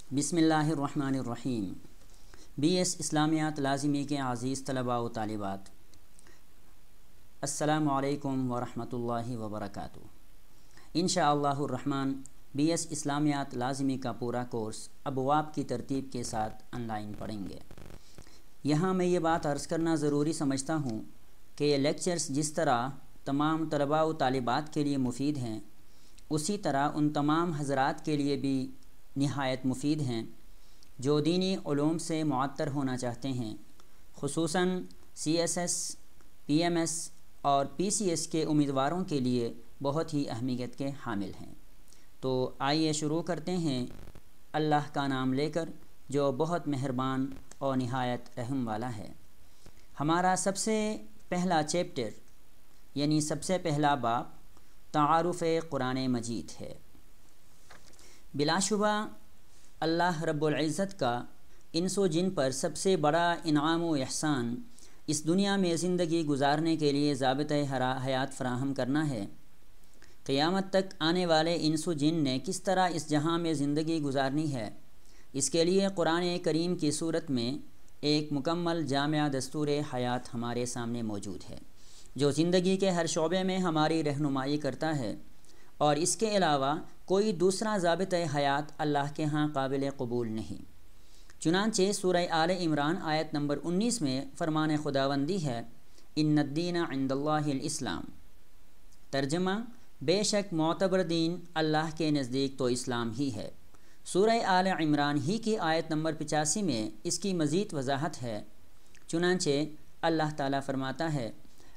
بسم اللہ الرحمن الرحیم۔ بی ایس اسلامیات لازمی کے عزیز طلباء و طالبات، السلام علیکم ورحمۃ اللہ وبرکاتہ۔ انشاءاللہ الرحمن بی ایس اسلامیات لازمی کا پورا کورس ابواب کی ترتیب کے ساتھ آن لائن پڑھیں گے۔ یہاں میں یہ بات عرض کرنا ضروری سمجھتا ہوں کہ یہ لیکچرز جس طرح تمام طلباء و طالبات کے لیے مفید ہیں، اسی طرح ان تمام حضرات کے لیے بھی نہایت مفید ہیں جو دینی علوم سے معطر ہونا چاہتے ہیں، خصوصاً C S S, P M S اور پی سی ایس کے امیدواروں کے لیے بہت ہی اہمیت کے حامل ہیں۔ تو آئیے شروع کرتے ہیں اللہ کا نام لے کر جو بہت مہربان اور نہایت رحم والا ہے۔ ہمارا سب سے پہلا چیپٹر یعنی سب سے پہلا باب تعارف قرآن مجید ہے۔ بلا شبہ اللہ رب العزت کا انس و جن پر سب سے بڑا انعام و احسان اس دنیا میں زندگی گزارنے کے لیے ضابطۂ حیات فراہم کرنا ہے۔ قیامت تک آنے والے انس و جن نے کس طرح اس جہاں میں زندگی گزارنی ہے، اس کے لیے قرآن کریم کی صورت میں ایک مکمل جامع دستور حیات ہمارے سامنے موجود ہے جو زندگی کے ہر شعبے میں ہماری رہنمائی کرتا ہے، اور اس کے علاوہ کوئی دوسرا ضابطۂ حیات اللہ کے ہاں قابل قبول نہیں۔ چنانچہ سورہ آل عمران آیت نمبر 19 میں فرمان خداوندی ہے، ان الدین عند اللہ الاسلام۔ ترجمہ، بے شک معتبر دین اللہ کے نزدیک تو اسلام ہی ہے۔ سورہ آل عمران ہی کی آیت نمبر 85 میں اس کی مزید وضاحت ہے۔ چنانچہ اللہ تعالیٰ فرماتا ہے،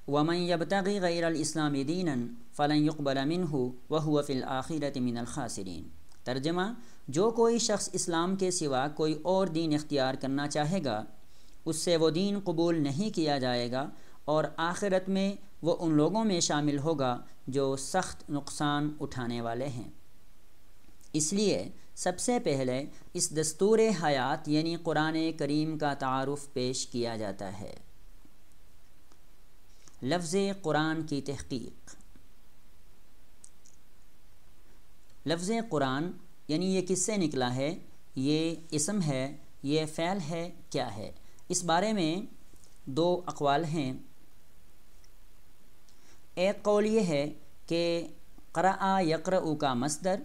وَمَن يَبْتَغِ غَيْرَ الْإِسْلَامِ دِينًا فَلَن يُقْبَلَ مِنْهُ وَهُوَ فِي الْآخِرَةِ مِنَ الْخَاسِرِينَ۔ ترجمہ، جو کوئی شخص اسلام کے سوا کوئی اور دین اختیار کرنا چاہے گا، اس سے وہ دین قبول نہیں کیا جائے گا اور آخرت میں وہ ان لوگوں میں شامل ہوگا جو سخت نقصان اٹھانے والے ہیں۔ اس لیے سب سے پہلے اس دستور حیات یعنی قرآن کریم کا تعارف پیش کیا جاتا ہے۔ لفظ قرآن کی تحقیق۔ لفظ قرآن یعنی یہ کس سے نکلا ہے، یہ اسم ہے، یہ فعل ہے، کیا ہے؟ اس بارے میں دو اقوال ہیں۔ ایک قول یہ ہے کہ قرأ یقرأ کا مصدر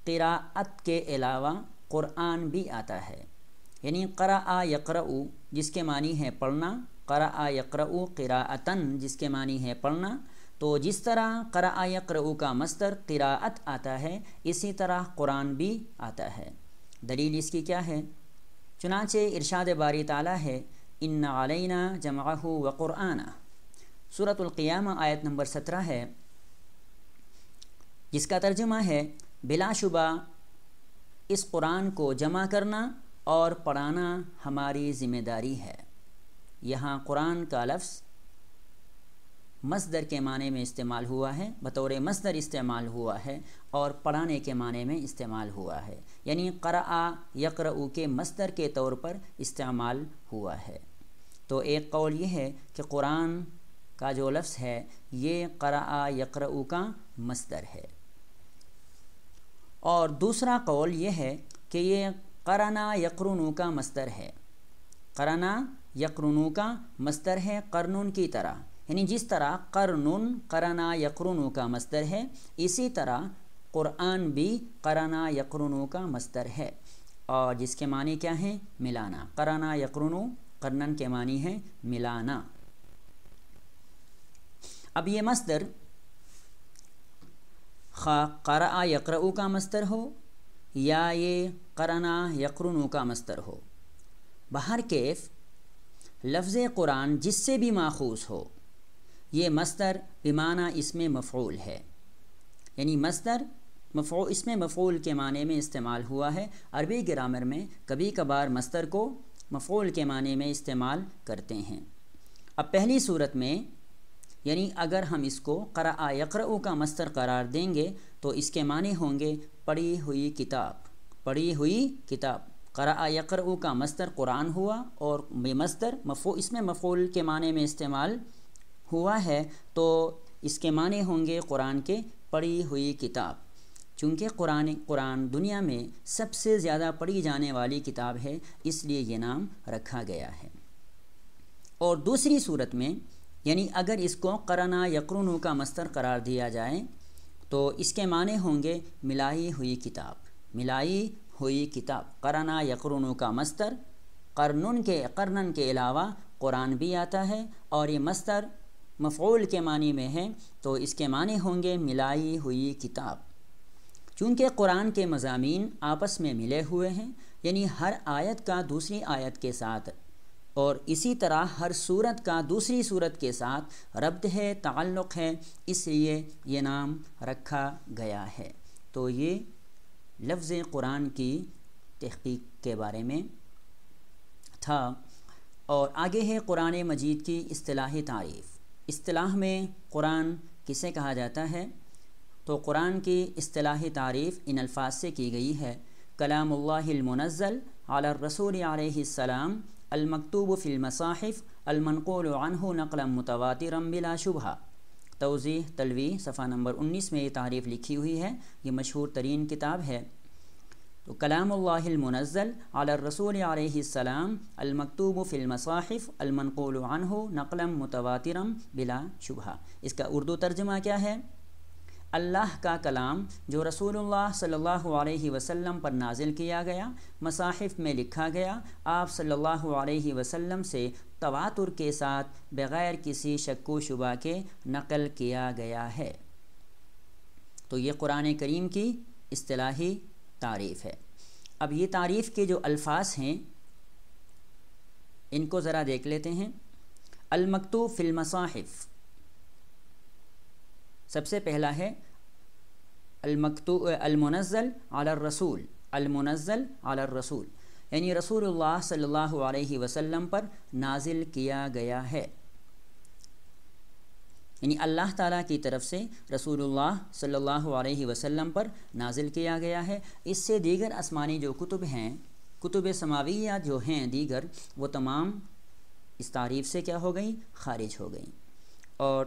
قراءت کے علاوہ قرآن بھی آتا ہے، یعنی قرأ یقرأ جس کے معنی ہے پڑھنا، قرأ یقرأ قراءتن جس کے معنی ہے پڑھنا، تو جس طرح قرأ یقرأ کا مصدر قراءت آتا ہے، اسی طرح قرآن بھی آتا ہے۔ دلیل اس کی کیا ہے؟ چنانچہ ارشاد باری تعالیٰ ہے، ان علینا جمعہ وقرآنہ۔ سورۃ القیامہ آیت نمبر 17 ہے، جس کا ترجمہ ہے، بلا شبہ اس قرآن کو جمع کرنا اور پڑھانا ہماری ذمہ داری ہے۔ یہاں قرآن کا لفظ مصدر کے معنی میں استعمال ہوا ہے، بطور مصدر استعمال ہوا ہے اور پڑھانے کے معنی میں استعمال ہوا ہے، یعنی قرأ یقرأ کے مصدر کے طور پر استعمال ہوا ہے۔ تو ایک قول یہ ہے کہ قرآن کا جو لفظ ہے یہ قرأ یقرأ کا مصدر ہے، اور دوسرا قول یہ ہے کہ یہ قرنا یقرن کا مصدر ہے۔ قرنا یقرن کا مصدر ہے قرنن کی طرح، یعنی جس طرح قرنن قرنا یقرن کا مصدر ہے، اسی طرح قرآن بھی قرنا یقرن کا مصدر ہے، اور جس کے معنی کیا ہیں؟ ملانا۔ قرنا یقرن قرنن کے معنی ہے ملانا۔ اب یہ مصدر خواہ قرأ یقرأ کا مصدر ہو یا یہ قرنا یقرن کا مصدر ہو، بہر کیف لفظ قرآن جس سے بھی ماخوذ ہو، یہ مصدر بمعنی اسم مفعول ہے، یعنی مصدر اسم مفعول کے معنی میں استعمال ہوا ہے۔ عربی گرامر میں کبھی کبھار مصدر کو مفعول کے معنی میں استعمال کرتے ہیں۔ اب پہلی صورت میں یعنی اگر ہم اس کو قرأ یقرأ کا مصدر قرار دیں گے تو اس کے معنی ہوں گے پڑھی ہوئی کتاب، پڑھی ہوئی کتاب۔ قرأ یقرأ کا مصدر قرآن ہوا اور مصدر اسم مفعول کے معنی میں استعمال ہوا ہے، تو اس کے معنی ہوں گے قرآن کے پڑھی ہوئی کتاب۔ چونکہ قرآن دنیا میں سب سے زیادہ پڑھی جانے والی کتاب ہے، اس لیے یہ نام رکھا گیا ہے۔ اور دوسری صورت میں یعنی اگر اس کو قرنا یقرن کا مصدر قرار دیا جائے تو اس کے معنی ہوں گے ملائی ہوئی کتاب، ملائی ہوئی کتاب۔ قرنا یقرن کا مصدر قرنن کے علاوہ قرآن بھی آتا ہے، اور یہ مصدر مفعول کے معنی میں ہے، تو اس کے معنی ہوں گے ملائی ہوئی کتاب۔ چونکہ قرآن کے مضامین آپس میں ملے ہوئے ہیں، یعنی ہر آیت کا دوسری آیت کے ساتھ اور اسی طرح ہر صورت کا دوسری صورت کے ساتھ ربط ہے، تعلق ہے، اس لیے یہ نام رکھا گیا ہے۔ تو یہ لفظ قرآن کی تحقیق کے بارے میں تھا۔ اور آگے ہے قرآن مجید کی اصطلاحی تعریف۔ اصطلاح میں قرآن کسے کہا جاتا ہے؟ تو قرآن کی اصطلاحی تعریف ان الفاظ سے کی گئی ہے: کلام اللہ المنزل علی الرسول علیہ السلام، المکتوب فی المصاحف، المنقول عنہ نقلا متواترا بلا شبہ۔ توضیح تلویح صفحہ نمبر 19 میں یہ تعریف لکھی ہوئی ہے، یہ مشہور ترین کتاب ہے۔ تو کلام اللہ المنزل علی الرسول علیہ السلام، المکتوب فی المصاحف، المنقول عنہ نقلا متواترا بلا شبہ۔ اس کا اردو ترجمہ کیا ہے؟ اللہ کا کلام جو رسول اللہ صلی اللہ علیہ وسلم پر نازل کیا گیا، مصاحف میں لکھا گیا، آپ صلی اللہ علیہ وسلم سے تواتر کے ساتھ بغیر کسی شک و شبہ کے نقل کیا گیا ہے۔ تو یہ قرآن کریم کی اصطلاحی تعریف ہے۔ اب یہ تعریف کے جو الفاظ ہیں ان کو ذرا دیکھ لیتے ہیں۔ المکتوب فی المصاحف، سب سے پہلا ہے المکتوب المنزل علی الرسول، المنزل علی الرسول یعنی رسول اللہ صلی اللہ علیہ وسلم پر نازل کیا گیا ہے، یعنی اللہ تعالیٰ کی طرف سے رسول اللہ صلی اللہ علیہ وسلم پر نازل کیا گیا ہے۔ اس سے دیگر آسمانی جو کتب ہیں، کتب سماویہ جو ہیں دیگر، وہ تمام اس تعریف سے کیا ہو گئیں؟ خارج ہو گئیں۔ اور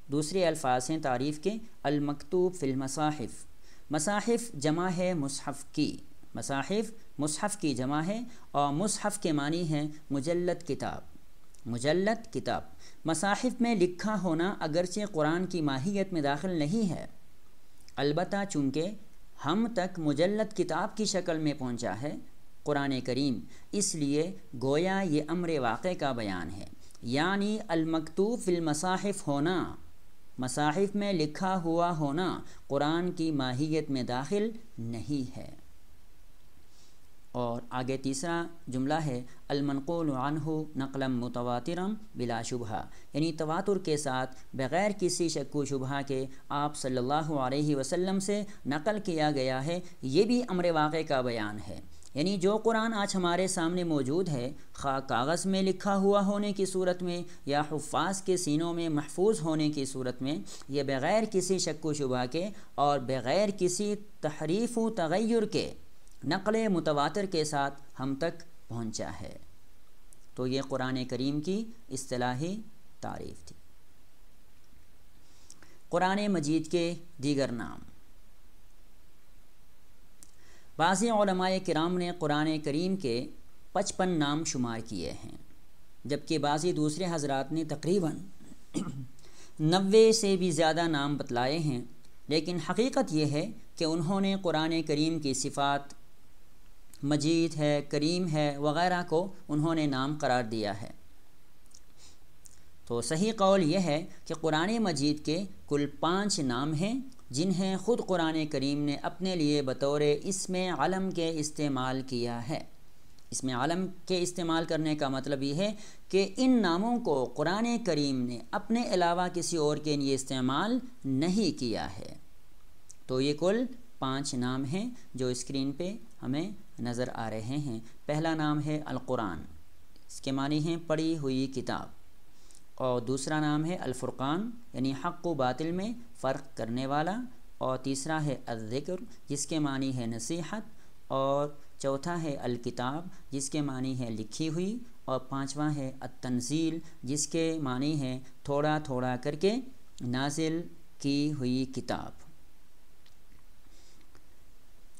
دوسرے الفاظ ہیں تعریف کے: المکتوب فی المصاحف، مصاحف جمع ہے مصحف کی، مصاحف مصحف کی جمع ہے، اور مصحف کے معنی ہے مجلد کتاب، مجلد کتاب۔ مصاحف میں لکھا ہونا اگرچہ قرآن کی ماہیت میں داخل نہیں ہے، البتہ چونکہ ہم تک مجلد کتاب کی شکل میں پہنچا ہے قرآن کریم، اس لیے گویا یہ امر واقع کا بیان ہے، یعنی المکتوب فی المصاحف ہونا، مصاحف میں لکھا ہوا ہونا قرآن کی ماہیت میں داخل نہیں ہے۔ اور آگے تیسرا جملہ ہے المنقول عنہ نقلا متواترا بلا شبہ، یعنی تواتر کے ساتھ بغیر کسی شک و شبہ کے آپ صلی اللہ علیہ وسلم سے نقل کیا گیا ہے۔ یہ بھی امر واقع کا بیان ہے، یعنی جو قرآن آج ہمارے سامنے موجود ہے، خواہ کاغذ میں لکھا ہوا ہونے کی صورت میں یا حفاظ کے سینوں میں محفوظ ہونے کی صورت میں، یہ بغیر کسی شک و شبہ کے اور بغیر کسی تحریف و تغیر کے نقل متواتر کے ساتھ ہم تک پہنچا ہے۔ تو یہ قرآن کریم کی اصطلاحی تعریف تھی۔ قرآن مجید کے دیگر نام۔ بعض علماء کرام نے قرآن کریم کے 55 نام شمار کیے ہیں، جبکہ بعضی دوسرے حضرات نے تقریباً 90 سے بھی زیادہ نام بتلائے ہیں، لیکن حقیقت یہ ہے کہ انہوں نے قرآن کریم کی صفات، مجید ہے، کریم ہے وغیرہ کو انہوں نے نام قرار دیا ہے۔ تو صحیح قول یہ ہے کہ قرآن مجید کے کل 5 نام ہیں، جنہیں خود قرآن کریم نے اپنے لیے بطور اسم علم کے استعمال کیا ہے۔ اسم علم کے استعمال کرنے کا مطلب یہ ہے کہ ان ناموں کو قرآن کریم نے اپنے علاوہ کسی اور کے لیے استعمال نہیں کیا ہے۔ تو یہ کل 5 نام ہیں جو اسکرین پہ ہمیں نظر آ رہے ہیں۔ پہلا نام ہے القرآن، اس کے معنی ہیں پڑھی ہوئی کتاب، اور دوسرا نام ہے الفرقان، یعنی حق و باطل میں فرق کرنے والا، اور تیسرا ہے الذکر، جس کے معنی ہے نصیحت، اور چوتھا ہے الکتاب، جس کے معنی ہے لکھی ہوئی، اور پانچواں ہے التنزیل، جس کے معنی ہے تھوڑا تھوڑا کر کے نازل کی ہوئی کتاب۔